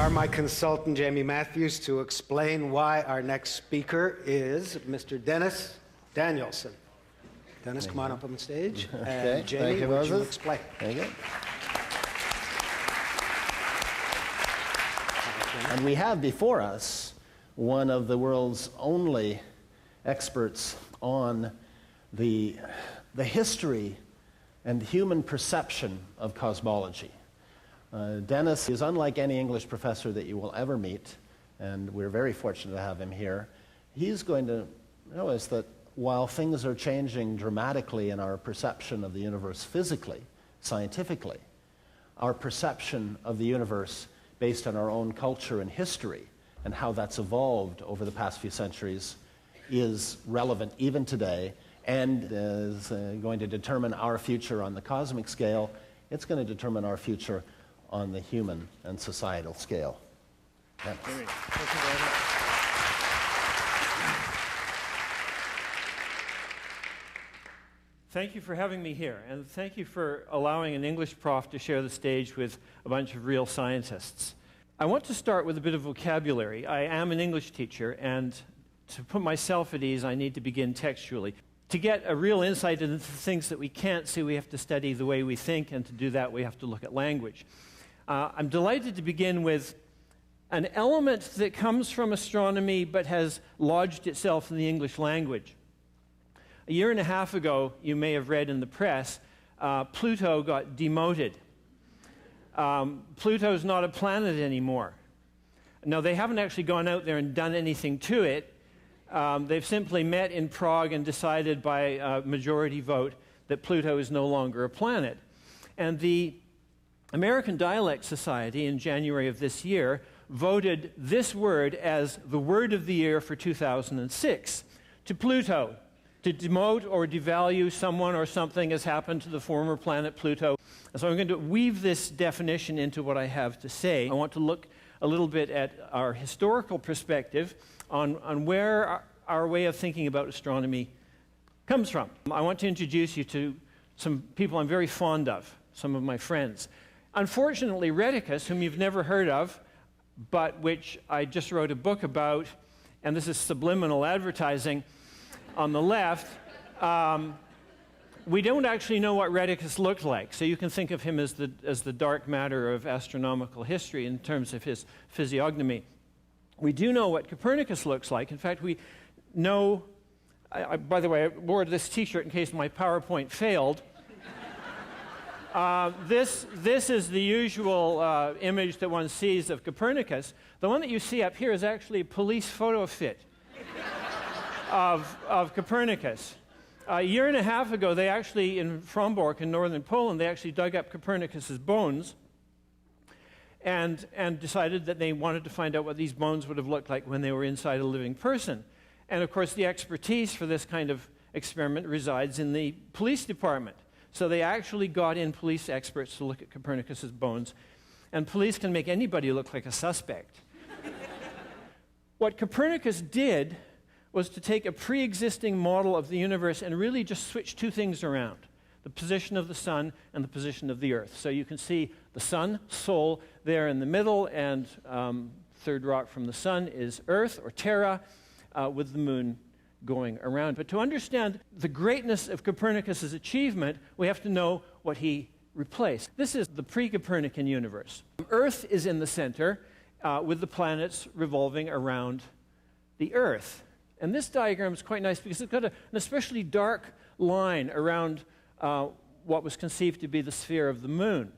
are my consultant, Jamie Matthews, to explain why our next speaker is Mr. Danielson. Dennis, come on up on the stage. Okay. And Jamie, would you explain? Thank you. And we have before us one of the world's only experts on the history and human perception of cosmology. Dennis is unlike any English professor that you will ever meet, and we're very fortunate to have him here. He's going to show us that while things are changing dramatically in our perception of the universe physically, scientifically, our perception of the universe based on our own culture and history and how that's evolved over the past few centuries is relevant even today and is going to determine our future on the cosmic scale. It's going to determine our future on the human and societal scale. Thank you very much. Thank you for having me here, and thank you for allowing an English prof to share the stage with a bunch of real scientists. I want to start with a bit of vocabulary. I am an English teacher, and to put myself at ease, I need to begin textually. To get a real insight into things that we can't see, we have to study the way we think, and to do that, we have to look at language. I'm delighted to begin with an element that comes from astronomy but has lodged itself in the English language. A year and a half ago, you may have read in the press, Pluto got demoted. Pluto's not a planet anymore. Now, they haven't actually gone out there and done anything to it. They've simply met in Prague and decided by a majority vote that Pluto is no longer a planet. And the American Dialect Society in January of this year voted this word as the word of the year for 2006 to Pluto. To demote or devalue someone or something has happened to the former planet Pluto. And so I'm going to weave this definition into what I have to say. I want to look a little bit at our historical perspective on where our way of thinking about astronomy comes from. I want to introduce you to some people I'm very fond of, some of my friends. Unfortunately, Rheticus, whom you've never heard of, but which I just wrote a book about, and this is subliminal advertising, on the left, we don't actually know what Rheticus looked like, so you can think of him as the dark matter of astronomical history in terms of his physiognomy. We do know what Copernicus looks like. In fact, we know, by the way, I wore this t-shirt in case my PowerPoint failed. This is the usual image that one sees of Copernicus. The one that you see up here is actually a police photo fit of Copernicus. A year and a half ago, they actually, in Frombork in northern Poland, they actually dug up Copernicus's bones and decided that they wanted to find out what these bones would have looked like when they were inside a living person. And of course, the expertise for this kind of experiment resides in the police department. So they actually got in police experts to look at Copernicus's bones, and police can make anybody look like a suspect. What Copernicus did was to take a pre-existing model of the universe and really just switch two things around, the position of the sun and the position of the earth. So you can see the sun, Sol, there in the middle, and third rock from the sun is Earth, or Terra, with the moon going around. But to understand the greatness of Copernicus's achievement, we have to know what he replaced. This is the pre-Copernican universe. Earth is in the center, with the planets revolving around the Earth. And this diagram is quite nice because it's got an especially dark line around what was conceived to be the sphere of the moon.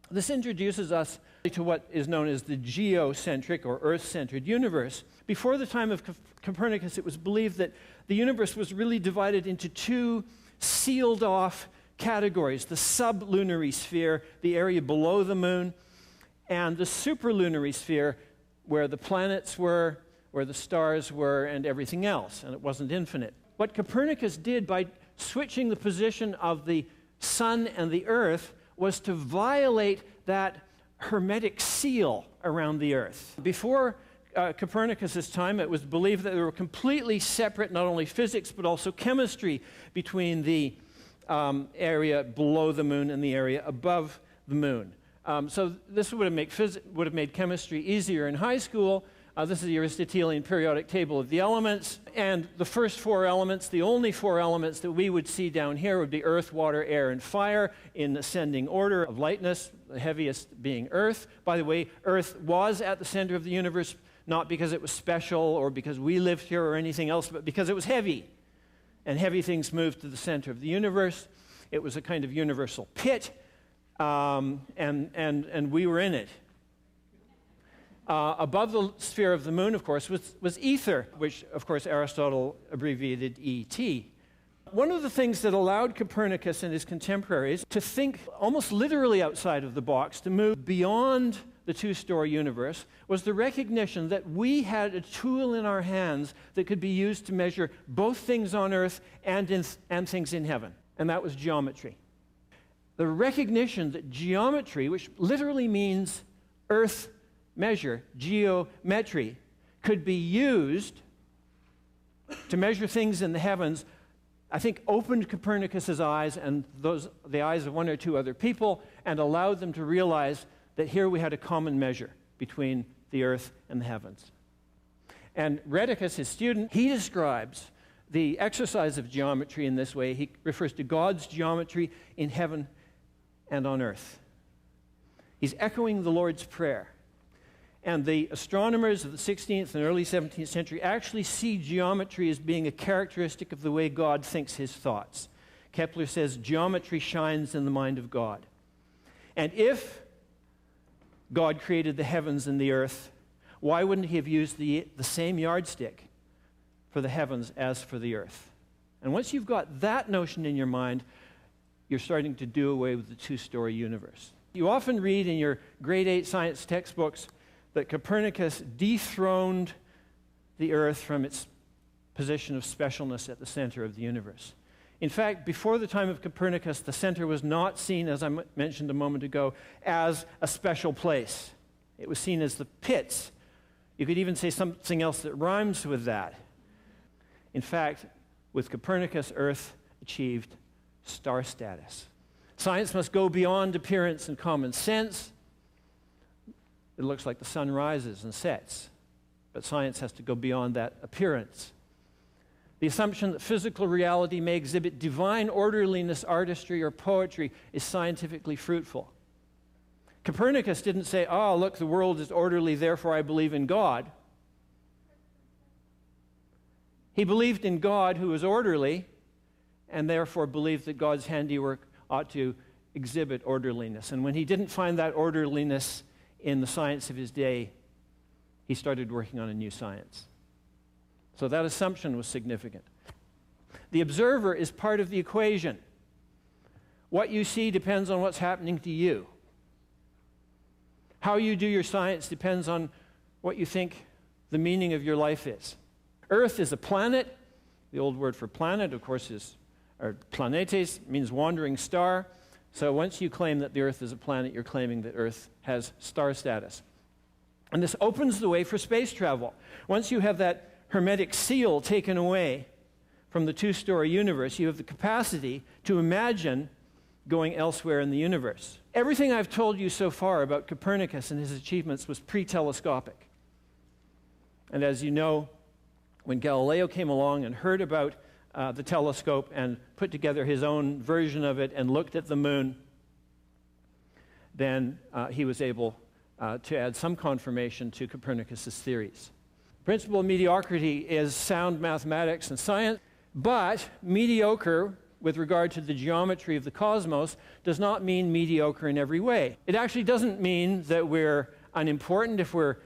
This introduces us to what is known as the geocentric or Earth-centered universe. Before the time of Copernicus, it was believed that the universe was really divided into two sealed-off categories: the sublunary sphere, the area below the moon, and the superlunary sphere, where the planets were, where the stars were, and everything else, and it wasn't infinite. What Copernicus did by switching the position of the sun and the earth was to violate that hermetic seal around the earth. Before Copernicus's time, it was believed that there were completely separate, not only physics, but also chemistry between the area below the moon and the area above the moon. So this would have made chemistry easier in high school. This is the Aristotelian periodic table of the elements. And the first 4 elements, the only 4 elements that we would see down here would be earth, water, air, and fire in ascending order of lightness, the heaviest being earth. By the way, earth was at the center of the universe, not because it was special or because we lived here or anything else, but because it was heavy. And heavy things moved to the center of the universe. It was a kind of universal pit, and we were in it. Above the sphere of the moon, of course, was ether, which, of course, Aristotle abbreviated ET. One of the things that allowed Copernicus and his contemporaries to think almost literally outside of the box, to move beyond the two-story universe, was the recognition that we had a tool in our hands that could be used to measure both things on earth and things in heaven, and that was geometry. The recognition that geometry, which literally means earth measure, geometry, could be used to measure things in the heavens, I think opened Copernicus's eyes and the eyes of 1 or 2 other people, and allowed them to realize that here we had a common measure between the earth and the heavens. And Rheticus, his student, he describes the exercise of geometry in this way. He refers to God's geometry in heaven and on earth. He's echoing the Lord's Prayer. And the astronomers of the 16th and early 17th century actually see geometry as being a characteristic of the way God thinks his thoughts. Kepler says, geometry shines in the mind of God. And if God created the heavens and the earth, why wouldn't he have used the same yardstick for the heavens as for the earth? And once you've got that notion in your mind, you're starting to do away with the two-story universe. You often read in your grade 8 science textbooks that Copernicus dethroned the earth from its position of specialness at the center of the universe. In fact, before the time of Copernicus, the center was not seen, as I mentioned a moment ago, as a special place. It was seen as the pits. You could even say something else that rhymes with that. In fact, with Copernicus, Earth achieved star status. Science must go beyond appearance and common sense. It looks like the sun rises and sets, but science has to go beyond that appearance. The assumption that physical reality may exhibit divine orderliness, artistry, or poetry is scientifically fruitful. Copernicus didn't say, oh, look, the world is orderly, therefore I believe in God. He believed in God who is orderly, and therefore believed that God's handiwork ought to exhibit orderliness. And when he didn't find that orderliness in the science of his day, he started working on a new science. So that assumption was significant. The observer is part of the equation. What you see depends on what's happening to you. How you do your science depends on what you think the meaning of your life is. Earth is a planet. The old word for planet, of course, or planetes, means wandering star. So once you claim that the Earth is a planet, you're claiming that Earth has star status. And this opens the way for space travel. Once you have that hermetic seal taken away from the two-story universe, you have the capacity to imagine going elsewhere in the universe. Everything I've told you so far about Copernicus and his achievements was pre-telescopic. And as you know, when Galileo came along and heard about the telescope and put together his own version of it and looked at the moon, then he was able to add some confirmation to Copernicus's theories. The principle of mediocrity is sound mathematics and science, but mediocre with regard to the geometry of the cosmos does not mean mediocre in every way. It actually doesn't mean that we're unimportant if we're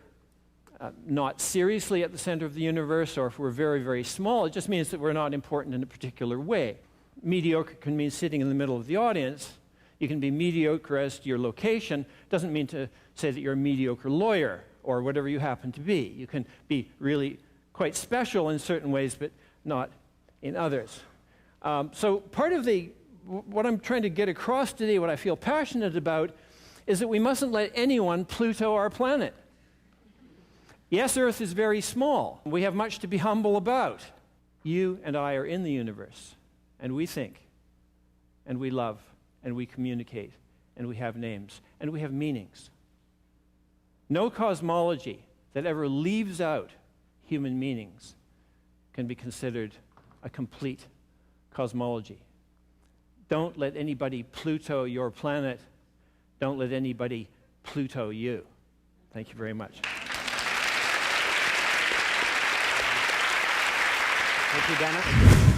not seriously at the center of the universe or if we're very, very small. It just means that we're not important in a particular way. Mediocre can mean sitting in the middle of the audience. You can be mediocre as to your location. It doesn't mean to say that you're a mediocre lawyer or whatever you happen to be. You can be really quite special in certain ways, but not in others. So part of what I'm trying to get across today, what I feel passionate about, is that we mustn't let anyone Pluto our planet. Yes, Earth is very small. We have much to be humble about. You and I are in the universe, and we think, and we love, and we communicate, and we have names, and we have meanings. No cosmology that ever leaves out human meanings can be considered a complete cosmology. Don't let anybody Pluto your planet. Don't let anybody Pluto you. Thank you very much. Thank you, Dennis.